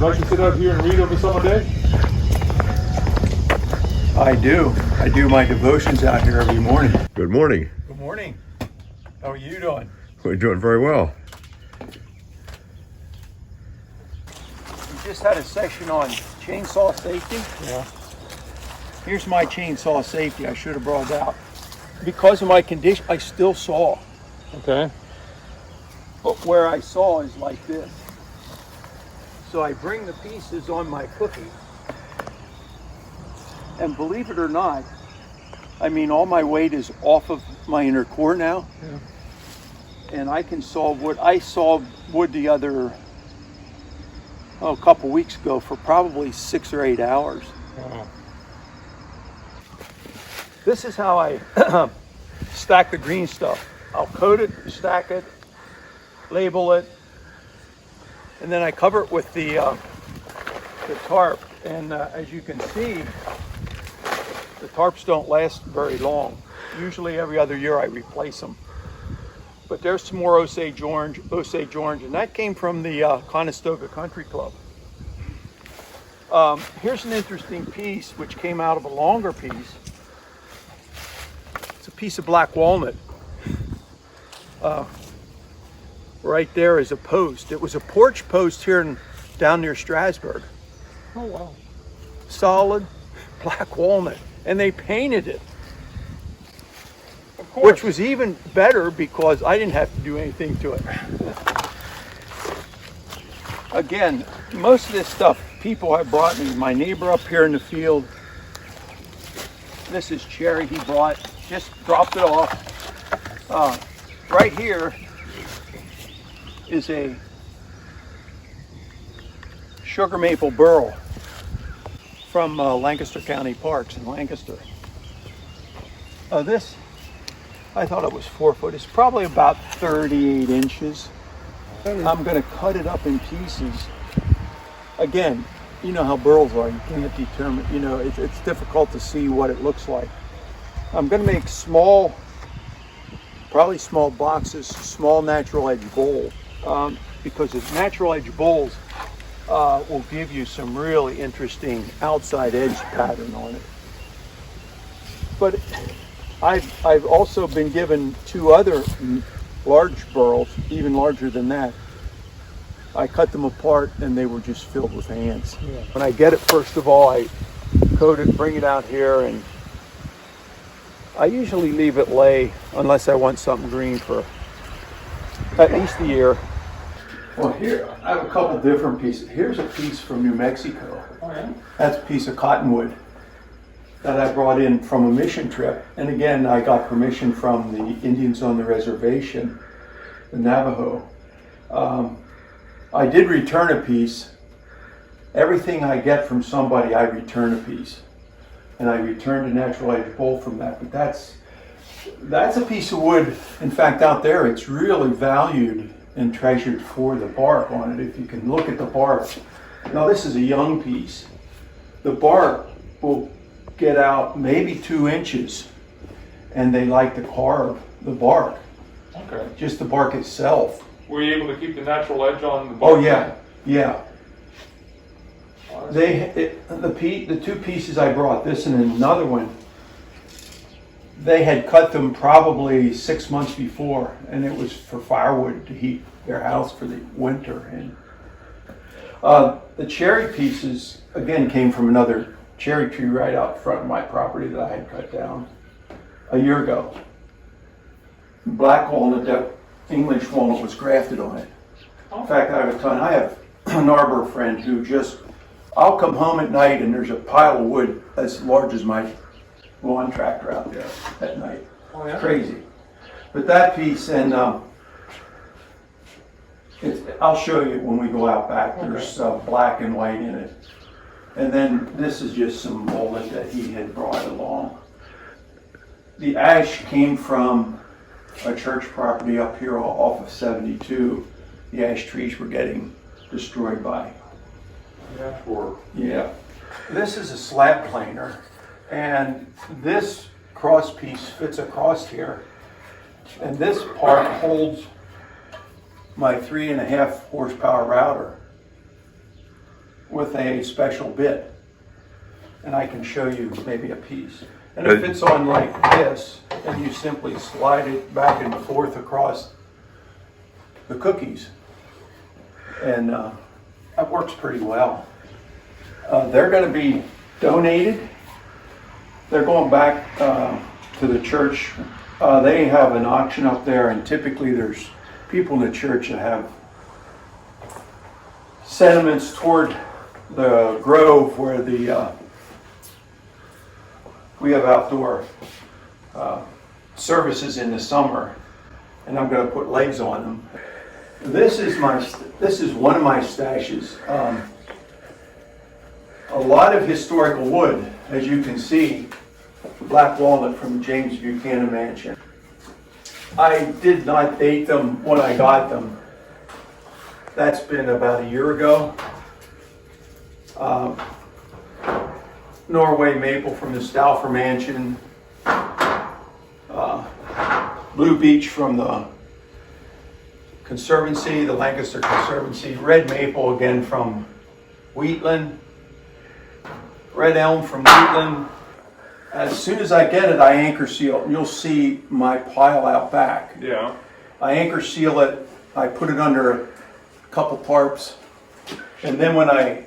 don't you sit out here and read every summer day? I do. I do my devotions out here every morning. Good morning. Good morning. How are you doing? We're doing very well. We just had a session on chainsaw safety. Yeah. Here's my chainsaw safety. I should have brought it out. Because of my condition, I still saw. Okay. But where I saw is like this. So I bring the pieces on my cookie. And believe it or not, I mean, all my weight is off of my inner core now. Yeah. And I can saw wood. I saw wood the other, a couple weeks ago for probably 6 or 8 hours. Wow. This is how I stack the green stuff. I'll coat it, stack it, label it, and then I cover it with the tarp. And as you can see, the tarps don't last very long. Usually every other year I replace them. But there's some more Osage orange, and that came from the Conestoga Country Club. Here's an interesting piece which came out of a longer piece. It's a piece of black walnut. Right there is a post. It was a porch post here down near Strasburg. Oh, wow. Solid black walnut. And they painted it. Of course. Which was even better because I didn't have to do anything to it. Again, most of this stuff people have brought me. My neighbor up here in the field, this is cherry he brought, just dropped it off. Right here is a sugar maple burl from Lancaster County Parks in Lancaster. This, I thought it was 4 foot. It's probably about 38 inches. I'm going to cut it up in pieces. Again, you know how burls are. You can't determine, you know, it's difficult to see what it looks like. I'm going to make small, probably small boxes, small natural edge bowl, because the natural edge bowls will give you some really interesting outside edge pattern on it. But I've also been given 2 other large burls, even larger than that. I cut them apart and they were just filled with ants. Yeah. When I get it, first of all, I coat it, bring it out here, and I usually leave it lay unless I want something green for at least a year. Well, here, I have a couple different pieces. Here's a piece from New Mexico. Oh, yeah? That's a piece of cottonwood that I brought in from a mission trip. And again, I got permission from the Indians on the reservation, the Navajo. I did return a piece. Everything I get from somebody, I return a piece. And I returned a natural edge bowl from that. But that's a piece of wood. In fact, out there, it's really valued and treasured for the bark on it. If you can look at the bark. Now this is a young piece. The bark will get out maybe 2 inches, and they like to carve the bark, Okay. just the bark itself. Were you able to keep the natural edge on the Oh bark? yeah, yeah. Wow, that's- The 2 pieces I brought, this and another one, they had cut them probably 6 months before, and it was for firewood to heat their house for the winter. And the cherry pieces again came from another cherry tree right out front of my property that I had cut down a year ago. Black walnut, that English walnut was grafted on it. In fact, I have a ton. I have an arbor friend who I'll come home at night and there's a pile of wood as large as my lawn tractor out there at night. Oh, yeah? Crazy. But that piece, and I'll show you when we go out back. There's black and white in it. And then this is just some walnut that he had brought along. The ash came from a church property up here off of 72. The ash trees were getting destroyed by. Yeah, sure. Yeah. This is a slab planer, and this cross piece fits across here. And this part holds my 3.5 horsepower router. with a special bit. And I can show you maybe a piece. And it fits on like this, and you simply slide it back and forth across the cookies. And that works pretty well. They're going to be donated. They're going back to the church. They have an auction up there, and typically there's people in the church that have sentiments toward the grove where we have outdoor services in the summer, and I'm going to put legs on them. This is one of my stashes. A lot of historical wood, as you can see, black walnut from James Buchanan Mansion. I did not date them when I got them. That's been about a year ago. Norway maple from the Stauffer Mansion. Blue beech from the Conservancy, the Lancaster Conservancy. Red maple again from Wheatland. Red elm from Wheatland. As soon as I get it, I anchor seal. You'll see my pile out back. Yeah. I anchor seal it. I put it under a couple tarps. And then when I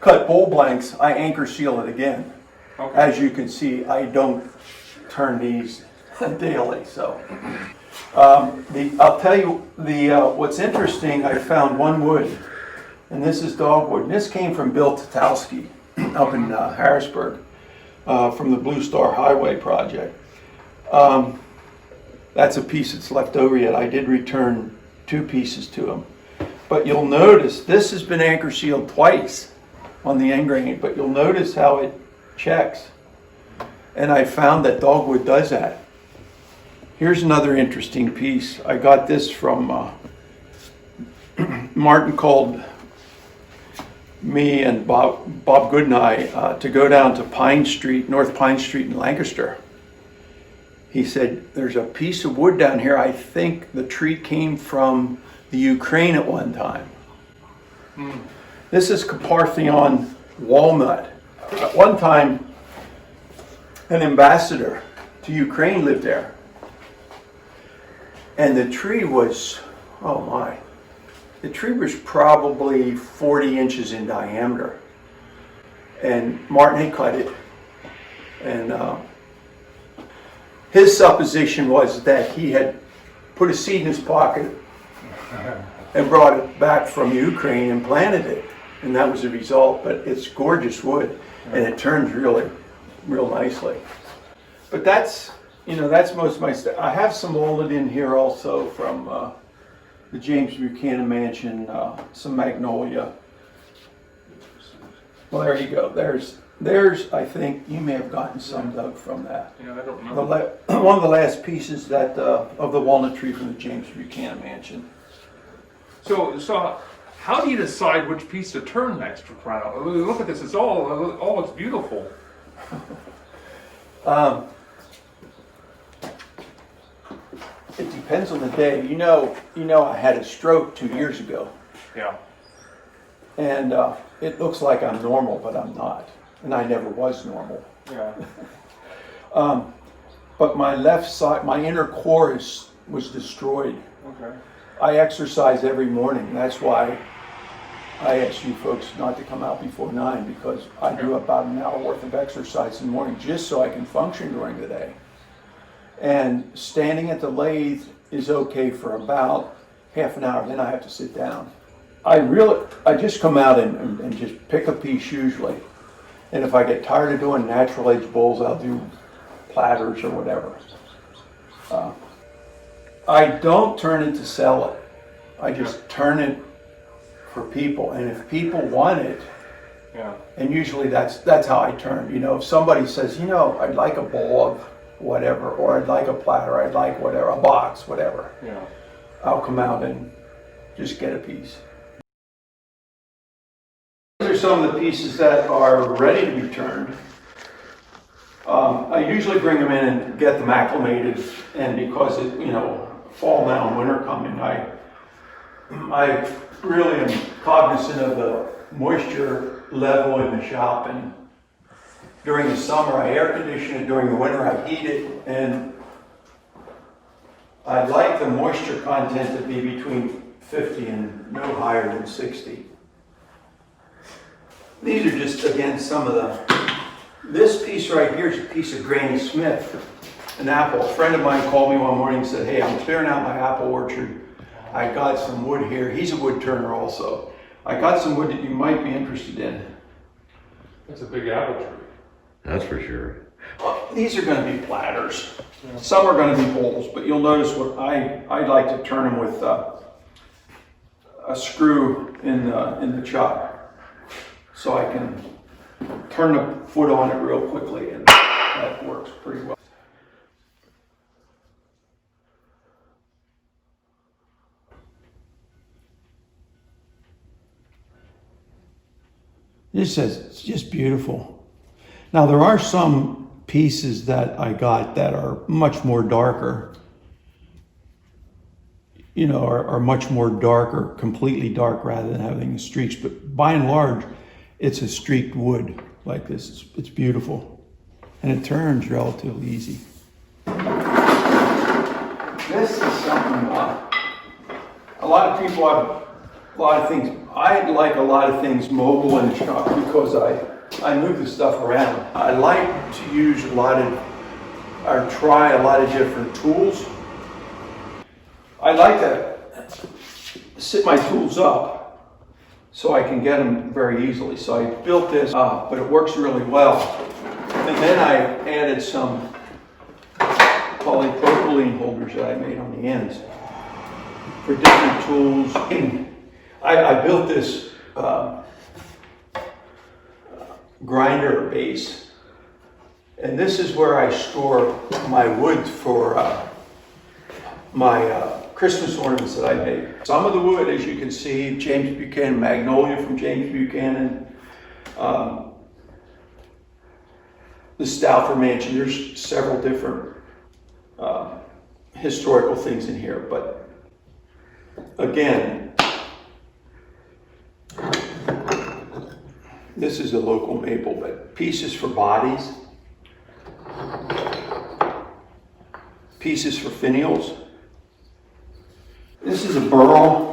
cut bowl blanks, I anchor seal it again. Okay. As you can see, I don't turn these daily. So I'll tell you what's interesting. I found one wood, and this is dogwood. And this came from Bill Tatowski up in Harrisburg from the Blue Star Highway project. That's a piece that's left over yet. I did return 2 pieces to him. But you'll notice this has been anchor sealed twice on the end grain, but you'll notice how it checks. And I found that dogwood does that. Here's another interesting piece. I got this from Martin called me and Bob Good and I to go down to Pine Street, North Pine Street in Lancaster. He said, there's a piece of wood down here. I think the tree came from the Ukraine at one time. This is Carpathian walnut. At one time, an ambassador to Ukraine lived there. And the tree was, oh my, the tree was probably 40 inches in diameter. And Martin had cut it. And his supposition was that he had put a seed in his pocket and brought it back from Ukraine and planted it. And that was the result. But it's gorgeous wood, and it turns really, real nicely. But that's, that's most of my stuff. I have some walnut in here also from the James Buchanan Mansion, some magnolia. Well, there you go. There's, I think, you may have gotten some, Doug, from that. Yeah, I don't remember. One of the last pieces that of the walnut tree from the James Buchanan Mansion. So how do you decide which piece to turn next for crying out loud? Look at this. It's all it's beautiful. It depends on the day. You know, I had a stroke 2 years ago. Yeah. And it looks like I'm normal, but I'm not. And I never was normal. Yeah. But my left side, my inner core was destroyed. Okay. I exercise every morning. That's why I ask you folks not to come out before 9, because I do about an hour worth of exercise in the morning just so I can function during the day. And standing at the lathe is okay for about half an hour, then I have to sit down. I just come out and just pick a piece usually. And if I get tired of doing natural edge bowls, I'll do platters or whatever. I don't turn it to sell it. I just turn it for people. And if people want it, and usually that's how I turn. If somebody says, I'd like a bowl of whatever, or I'd like a platter, I'd like whatever, a box, whatever. Yeah. I'll come out and just get a piece. These are some of the pieces that are ready to be turned. I usually bring them in and get them acclimated, and because fall now and winter coming, I really am cognizant of the moisture level in the shop, and during the summer I air condition it, during the winter I heat it, and I'd like the moisture content to be between 50 and no higher than 60. These are just, again, some of this piece right here is a piece of Granny Smith, an apple. A friend of mine called me one morning and said, hey, I'm clearing out my apple orchard. I got some wood here. He's a wood turner also. I got some wood that you might be interested in. That's a big apple tree. That's for sure. These are going to be platters. Some are going to be bowls, but you'll notice what I like to turn them with a screw in the chuck, so I can turn the foot on it real quickly, and that works pretty well. This says it's just beautiful. Now there are some pieces that I got that are much more darker, you know, are much more darker, completely dark rather than having the streaks. But by and large, it's a streaked wood like this. It's beautiful. And it turns relatively easy. This is something, a lot of people have a lot of things. I like a lot of things mobile in the shop because I move the stuff around. I like to use or try a lot of different tools. I like to sit my tools up so I can get them very easily. So I built this, but it works really well. And then I added some polypropylene holders that I made on the ends for different tools. I built this grinder base, and this is where I store my wood for my Christmas ornaments that I made. Some of the wood, as you can see, James Buchanan, magnolia from James Buchanan, the Stauffer Mansion. There's several different historical things in here, but again, this is a local maple, but pieces for bodies, pieces for finials. This is a burl.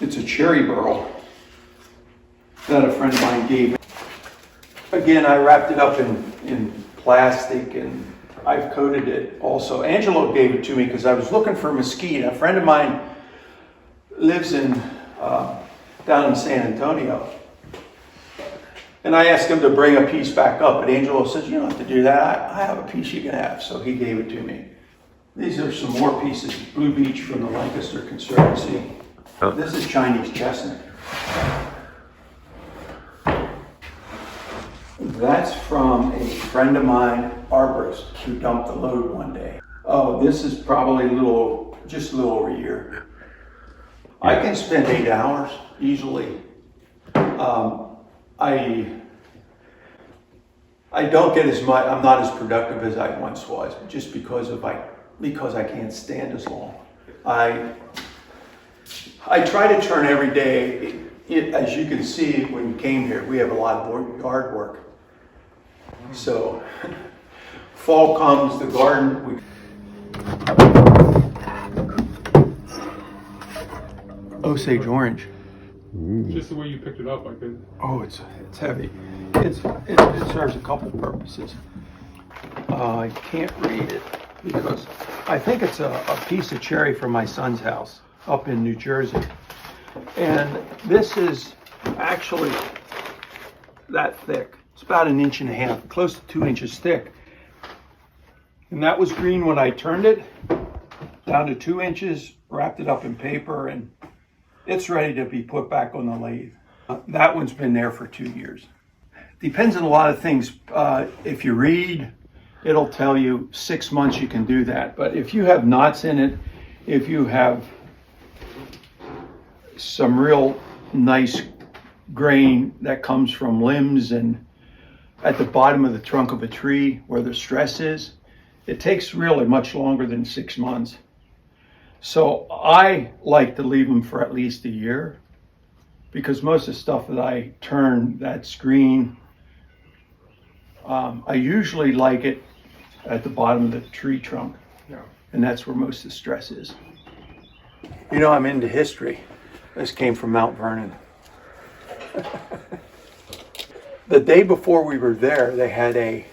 It's a cherry burl that a friend of mine gave me. Again, I wrapped it up in plastic, and I've coated it also. Angelo gave it to me because I was looking for mesquite. A friend of mine lives down in San Antonio. And I asked him to bring a piece back up, but Angelo says, you don't have to do that. I have a piece you can have. So he gave it to me. These are some more pieces. Blue Beech from the Lancaster Conservancy. Oh. This is Chinese chestnut. That's from a friend of mine, arborist, who dumped the load one day. Oh, this is probably just a little over a year. I can spend 8 hours easily. I don't get as much. I'm not as productive as I once was, just because I can't stand as long. I try to turn every day. As you can see, when you came here, we have a lot of yard work. So fall comes, the garden. Osage orange. Just the way you picked it up, I could. Oh, it's heavy. It serves a couple purposes. I can't read it because I think it's a piece of cherry from my son's house up in New Jersey. And this is actually that thick. It's about 1.5 inches, close to 2 inches thick. And that was green when I turned it down to 2 inches, wrapped it up in paper, and it's ready to be put back on the lathe. That one's been there for 2 years. Depends on a lot of things. If you read, it'll tell you 6 months you can do that. But if you have knots in it, if you have some real nice grain that comes from limbs and at the bottom of the trunk of a tree where the stress is, it takes really much longer than 6 months. So I like to leave them for at least a year, because most of the stuff that I turn that's green, I usually like it at the bottom of the tree trunk. Yeah. And that's where most of the stress is. You know, I'm into history. This came from Mount Vernon. The day before we were there, they had a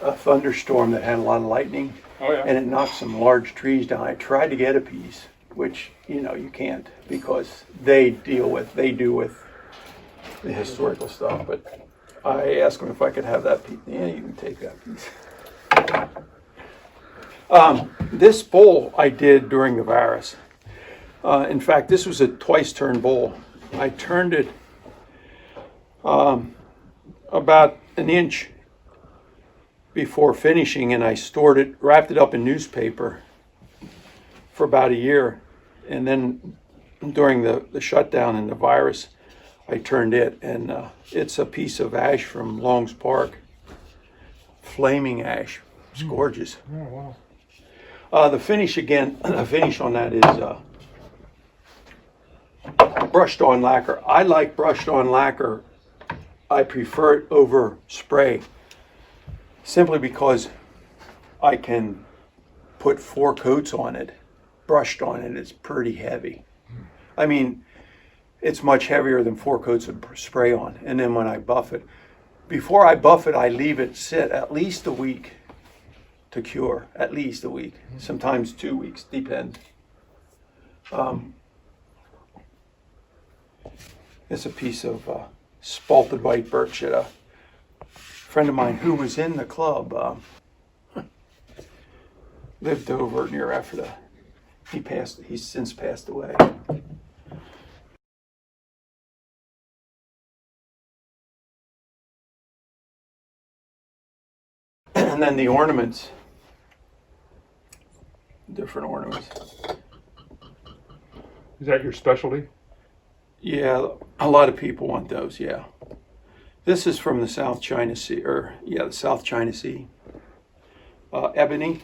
thunderstorm that had a lot of lightning. Oh, yeah. And it knocked some large trees down. I tried to get a piece, which, you know, you can't, because they do with the historical stuff. But I asked them if I could have that piece. Yeah, you can take that piece. This bowl I did during the Varus. In fact, this was a twice turned bowl. I turned it about an inch before finishing, and I stored it, wrapped it up in newspaper for about a year. And then during the shutdown and the virus, I turned it, and it's a piece of ash from Long's Park. Flaming ash. It's gorgeous. Oh, wow. The finish on that is brushed on lacquer. I like brushed on lacquer. I prefer it over spray, simply because I can put 4 coats on it. Brushed on it, it's pretty heavy. I mean, it's much heavier than 4 coats of spray on. And then when I buff it, before I buff it, I leave it sit at least a week to cure. At least a week, sometimes 2 weeks, depends. It's a piece of spalted white birch that a friend of mine who was in the club lived over near Ephrata. He's since passed away. And then the ornaments, different ornaments. Is that your specialty? Yeah, a lot of people want those, yeah. This is from the South China Sea, the South China Sea. Ebony.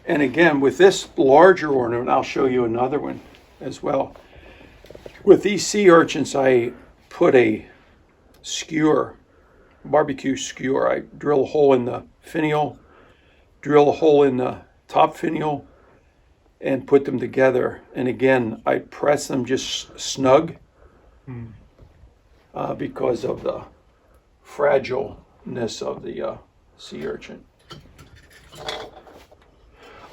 And again, with this larger ornament, I'll show you another one as well. With these sea urchins, I put a skewer, barbecue skewer. I drill a hole in the finial, drill a hole in the top finial, and put them together. And again, I press them just snug because of the fragileness of the sea urchin.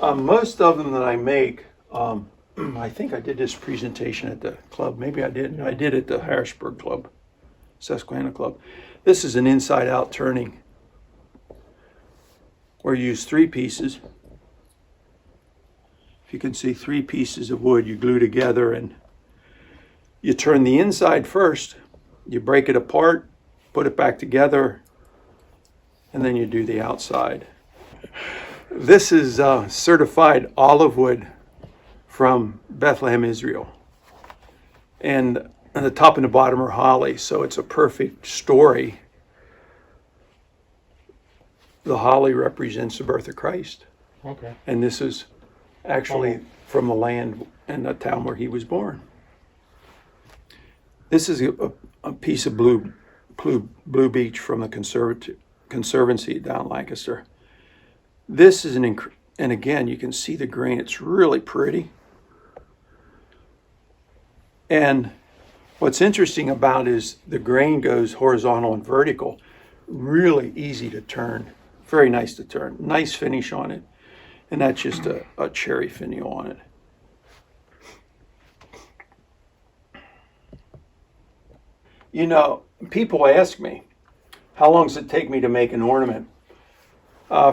Most of them that I make, I think I did this presentation at the club. Maybe I didn't. I did at the Harrisburg Club, Susquehanna Club. This is an inside-out turning where you use 3 pieces. If you can see 3 pieces of wood you glue together, and you turn the inside first, you break it apart, put it back together, and then you do the outside. This is certified olive wood from Bethlehem, Israel. And the top and the bottom are holly, so it's a perfect story. The holly represents the birth of Christ. Okay. And this is actually from the land and the town where he was born. This is a piece of blue beech from the Conservancy down Lancaster. This is and again, you can see the grain. It's really pretty. And what's interesting about it is the grain goes horizontal and vertical. Really easy to turn. Very nice to turn. Nice finish on it. And that's just a cherry finial on it. You know, people ask me, how long does it take me to make an ornament?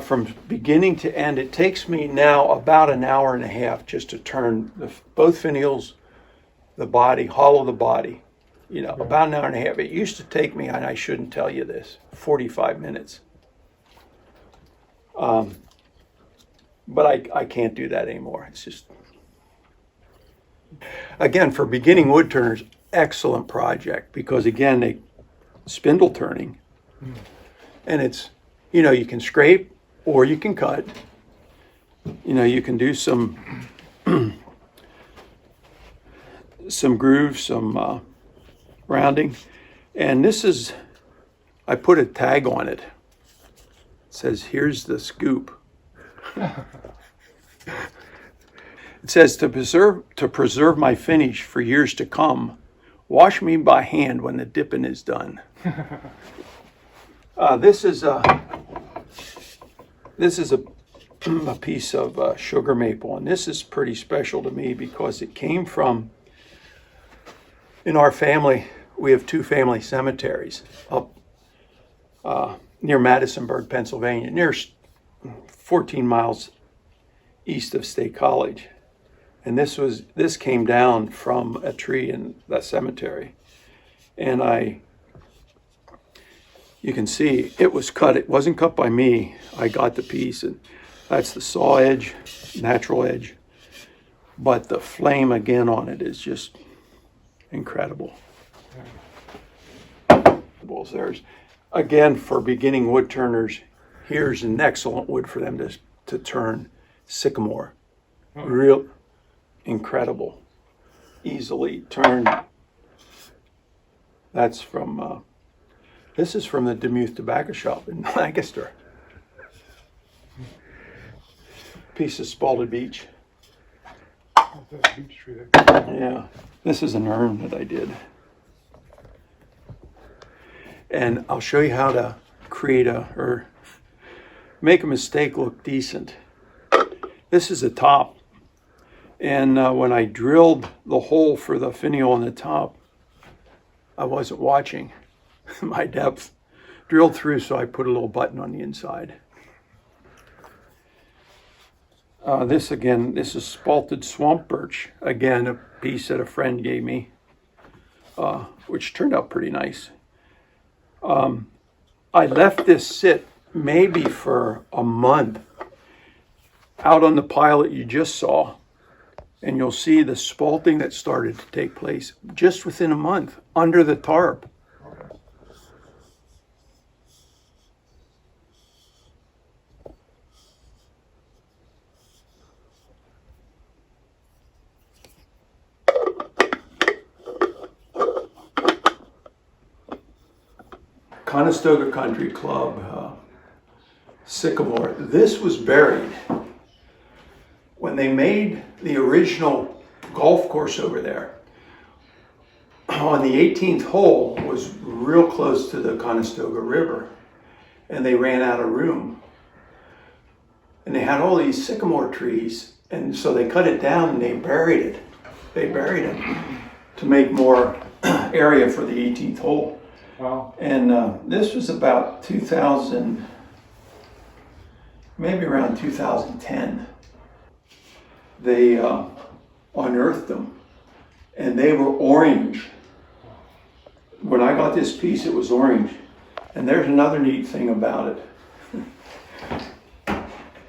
From beginning to end, it takes me now about an hour and a half just to turn both finials, the body, hollow the body. You know, about an hour and a half. It used to take me, and I shouldn't tell you this, 45 minutes. But I can't do that anymore. It's just, again, for beginning wood turners, excellent project, because again, they spindle turning, and it's, you know, you can scrape or you can cut. you can do some grooves, some rounding. And this is, I put a tag on it. It says, "Here's the scoop." It says, to preserve my finish for years to come, wash me by hand when the dipping is done. This is a piece of sugar maple, and this is pretty special to me because it came from, in our family, we have 2 family cemeteries up near Madisonburg, Pennsylvania, near 14 miles east of State College. And this came down from a tree in that cemetery. And you can see it was cut. It wasn't cut by me. I got the piece, and that's the saw edge, natural edge. But the flame again on it is just incredible. There's, again, for beginning wood turners, here's an excellent wood for them to turn: sycamore. Real incredible, easily turned. That's from, this is from the Demuth Tobacco Shop in Lancaster. Piece of spalted beech. That beech tree there. Yeah, this is an urn that I did. And I'll show you how to create or make a mistake look decent. This is a top. And when I drilled the hole for the finial on the top, I wasn't watching my depth. Drilled through, so I put a little button on the inside. This is spalted swamp birch. Again, a piece that a friend gave me, which turned out pretty nice. I left this sit maybe for a month out on the pile that you just saw, and you'll see the spalting that started to take place just within a month under the tarp. Conestoga Country Club, sycamore. This was buried when they made the original golf course over there. On the 18th hole was real close to the Conestoga River, and they ran out of room. And they had all these sycamore trees, and so they cut it down and they buried it. They buried it to make more area for the 18th hole. Wow. And this was about 2000, maybe around 2010. They unearthed them, and they were orange. When I got this piece, it was orange. And there's another neat thing about it.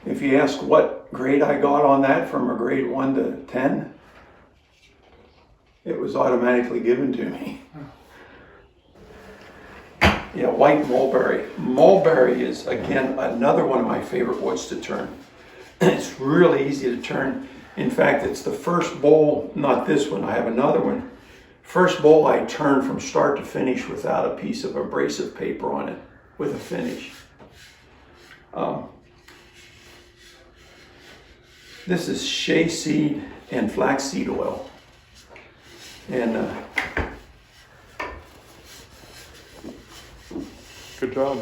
If you ask what grade I got on that, from a grade 1 to 10, it was automatically given to me. Yeah, white mulberry. Mulberry is, again, another one of my favorite woods to turn. It's really easy to turn. In fact, it's the first bowl, not this one, I have another one. First bowl I turned from start to finish without a piece of abrasive paper on it, with a finish. This is shea seed and flaxseed oil. And Good job.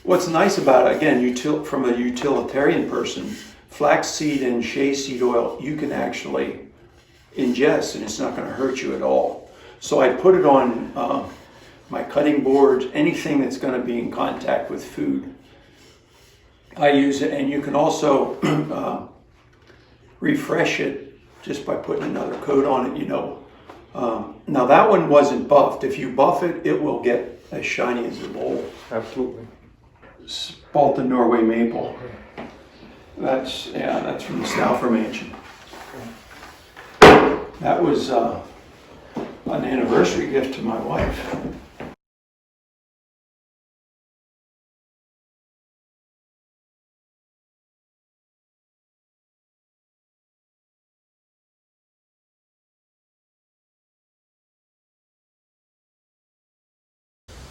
what's nice about it, again, from a utilitarian person, flaxseed and shea seed oil you can actually ingest, and it's not going to hurt you at all. So I put it on my cutting boards, anything that's going to be in contact with food. I use it, and you can also refresh it just by putting another coat on it, Now that one wasn't buffed. If you buff it, it will get as shiny as a bowl. Absolutely. Spalted Norway maple. That's from the Stauffer Mansion. That was an anniversary gift to my wife.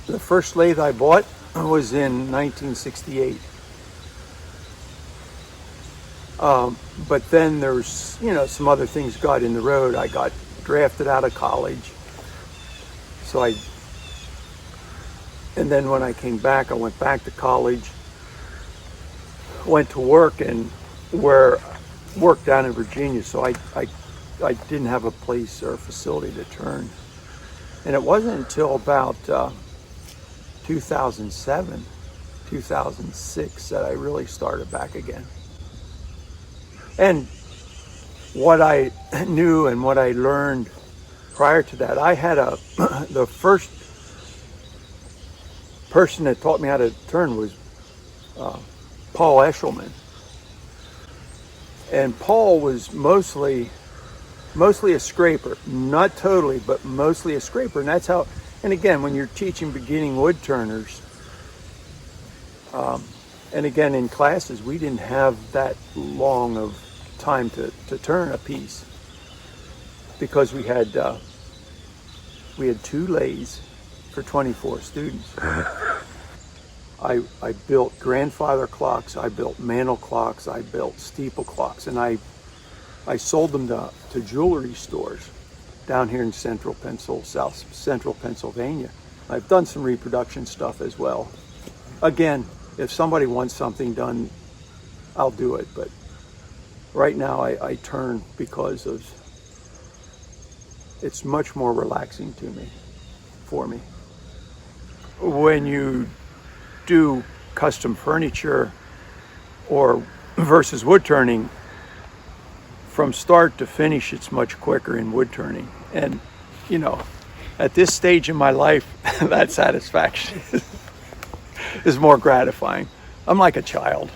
The first lathe I bought was in 1968. But then there's, some other things got in the road. I got drafted out of college. And then when I came back, I went back to college, went to work and worked down in Virginia. So I didn't have a place or a facility to turn. And it wasn't until about 2007, 2006 that I really started back again. And what I knew and what I learned prior to that, I had the first person that taught me how to turn was Paul Eshelman. And Paul was mostly a scraper, not totally, but mostly a scraper. And that's how, and again, when you're teaching beginning wood turners, and again in classes, we didn't have that long of time to turn a piece because we had 2 lathes for 24 students. I built grandfather clocks, I built mantle clocks, I built steeple clocks, and I sold them to jewelry stores down here in South Central Pennsylvania. I've done some reproduction stuff as well. Again, if somebody wants something done, I'll do it, but right now I turn because it's much more relaxing for me. When you do custom furniture or versus wood turning, from start to finish, it's much quicker in wood turning. And, at this stage in my life, that satisfaction is more gratifying. I'm like a child.